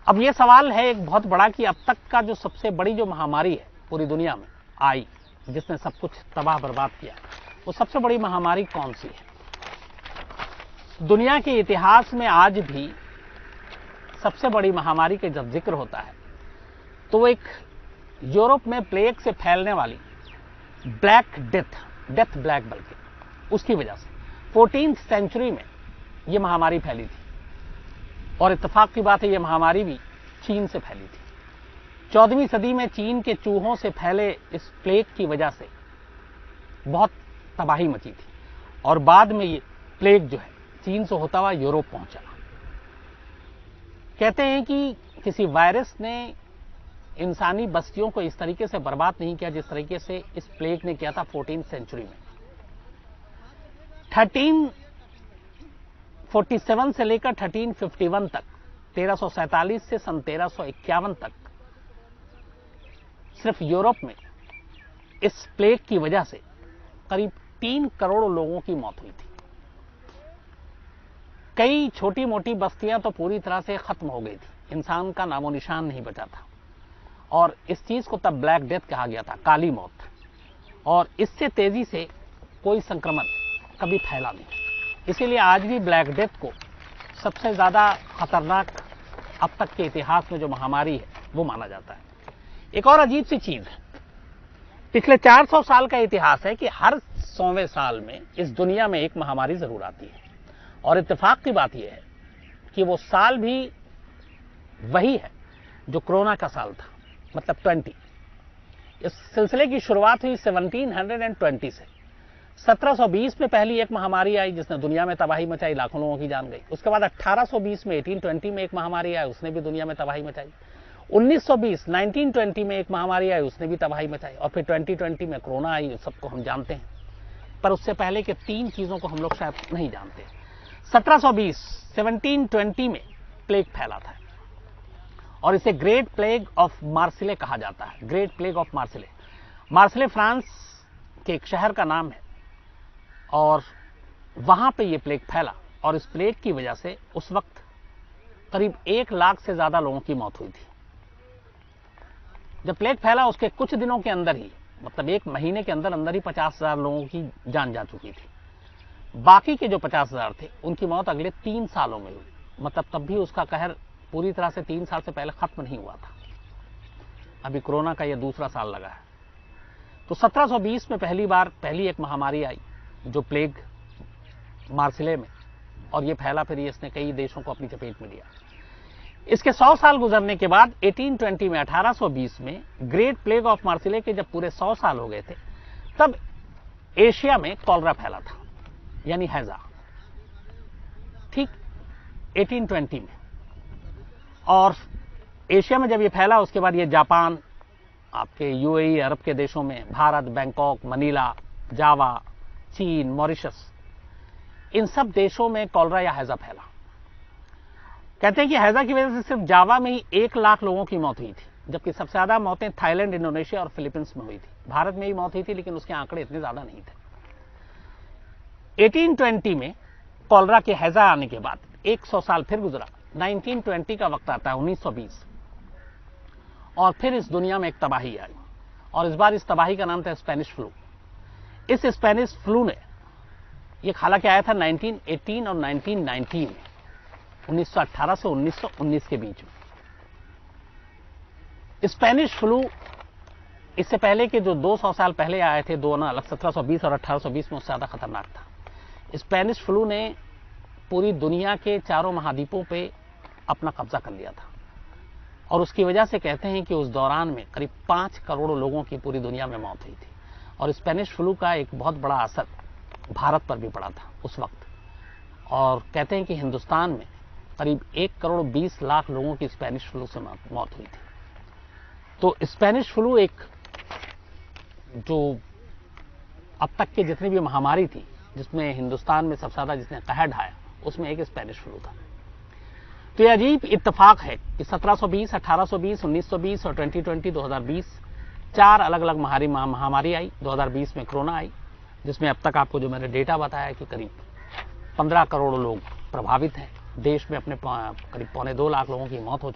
अब ये सवाल है एक बहुत बड़ा कि अब तक का जो सबसे बड़ी जो महामारी है पूरी दुनिया में आई, जिसने सब कुछ तबाह बर्बाद किया, वो सबसे बड़ी महामारी कौन सी है? दुनिया के इतिहास में आज भी सबसे बड़ी महामारी के जब जिक्र होता है तो वो एक यूरोप में प्लेग से फैलने वाली ब्लैक डेथ ब्लैक बल्कि उसकी वजह से 14th सेंचुरी में ये महामारी फैली थी। और इत्तेफाक की बात है ये महामारी भी चीन से फैली थी। 14वीं सदी में चीन के चूहों से फैले इस प्लेग की वजह से बहुत तबाही मची थी और बाद में ये प्लेग जो है चीन से होता हुआ यूरोप पहुंचा। कहते हैं कि किसी वायरस ने इंसानी बस्तियों को इस तरीके से बर्बाद नहीं किया जिस तरीके से इस प्लेग ने किया था 14th सेंचुरी में। 1347 से लेकर 1351 तक, 1347 से सन 1351 तक सिर्फ यूरोप में इस प्लेग की वजह से करीब 3 करोड़ लोगों की मौत हुई थी। कई छोटी मोटी बस्तियां तो पूरी तरह से खत्म हो गई थी, इंसान का नामो निशान नहीं बचा था। और इस चीज को तब ब्लैक डेथ कहा गया था, काली मौत। और इससे तेजी से कोई संक्रमण कभी फैला नहीं, इसीलिए आज भी ब्लैक डेथ को सबसे ज्यादा खतरनाक अब तक के इतिहास में जो महामारी है वो माना जाता है। एक और अजीब सी चीज है, पिछले 400 साल का इतिहास है कि हर 100वें साल में इस दुनिया में एक महामारी जरूर आती है। और इत्तेफाक की बात यह है कि वो साल भी वही है जो कोरोना का साल था, मतलब 20। इस सिलसिले की शुरुआत हुई 1720 से। 1720 में पहली एक महामारी आई जिसने दुनिया में तबाही मचाई, लाखों लोगों की जान गई। उसके बाद 1820 में 1820 में एक महामारी आई, उसने भी दुनिया में तबाही मचाई। 1920 में एक महामारी आई, उसने भी तबाही मचाई। और फिर 2020 में कोरोना आई, सबको हम जानते हैं। पर उससे पहले के 3 चीजों को हम लोग शायद नहीं जानते। 1720 में प्लेग फैला था और इसे ग्रेट प्लेग ऑफ मार्सिले कहा जाता है। Great plague of Marseille, Marseille France के एक शहर का नाम है और वहां पे ये प्लेग फैला। और इस प्लेग की वजह से उस वक्त करीब 1 लाख से ज्यादा लोगों की मौत हुई थी। जब प्लेग फैला उसके कुछ दिनों के अंदर ही, मतलब 1 महीने के अंदर अंदर ही 50,000 लोगों की जान जा चुकी थी। बाकी के जो 50,000 थे उनकी मौत अगले 3 सालों में हुई। मतलब तब भी उसका कहर पूरी तरह से 3 साल से पहले खत्म नहीं हुआ था। अभी कोरोना का यह दूसरा साल लगा है। तो 1720 में पहली एक महामारी आई जो प्लेग मार्सिले में, और यह फैला, फिर इसने कई देशों को अपनी चपेट में लिया। इसके 100 साल गुजरने के बाद 1820 में ग्रेट प्लेग ऑफ मार्सिले के जब पूरे 100 साल हो गए थे तब एशिया में कॉलरा फैला था, यानी हैजा, ठीक 1820 में। और एशिया में जब ये फैला उसके बाद ये जापान, आपके यूएई अरब के देशों में, भारत, बैंकॉक, मनीला, जावा, चीन, मॉरिशस, इन सब देशों में कॉलरा या हैजा फैला। कहते हैं कि हैजा की वजह से सिर्फ जावा में ही 1 लाख लोगों की मौत हुई थी, जबकि सबसे ज्यादा मौतें थाईलैंड, इंडोनेशिया और फिलीपींस में हुई थी। भारत में ही मौत हुई थी लेकिन उसके आंकड़े इतने ज्यादा नहीं थे। 1820 में कॉलरा के हैजा आने के बाद 100 साल फिर गुजरा। 1920 का वक्त आता है, 1920, और फिर इस दुनिया में एक तबाही आई। और इस बार इस तबाही का नाम था स्पेनिश फ्लू। इस स्पेनिश फ्लू ने, ये हालांकि आया था 1918 और 1919 में, 1918 से 1919 के बीच में। स्पेनिश फ्लू इससे पहले के जो 200 साल पहले आए थे, दोनों अलग, 1720 और 1820 में, उससे ज्यादा खतरनाक था। स्पेनिश फ्लू ने पूरी दुनिया के चारों महाद्वीपों पे अपना कब्जा कर लिया था और उसकी वजह से कहते हैं कि उस दौरान में करीब 5 करोड़ लोगों की पूरी दुनिया में मौत हुई थी। और स्पेनिश फ्लू का एक बहुत बड़ा असर भारत पर भी पड़ा था उस वक्त। और कहते हैं कि हिंदुस्तान में करीब 1 करोड़ 20 लाख लोगों की स्पेनिश फ्लू से मौत हुई थी। तो स्पेनिश फ्लू एक, जो अब तक के जितनी भी महामारी थी जिसमें हिंदुस्तान में सबसे ज्यादा जिसने कहर ढाया, उसमें एक स्पेनिश फ्लू था। तो यह अजीब इत्तेफाक है कि 1720, 1820, 1920 और 2020, 2020 4 अलग अलग महामारी आई। 2020 में कोरोना आई, जिसमें अब तक आपको जो मैंने डेटा बताया कि करीब 15 करोड़ लोग प्रभावित हैं। देश में अपने करीब 2.25 लाख लोगों की मौत हो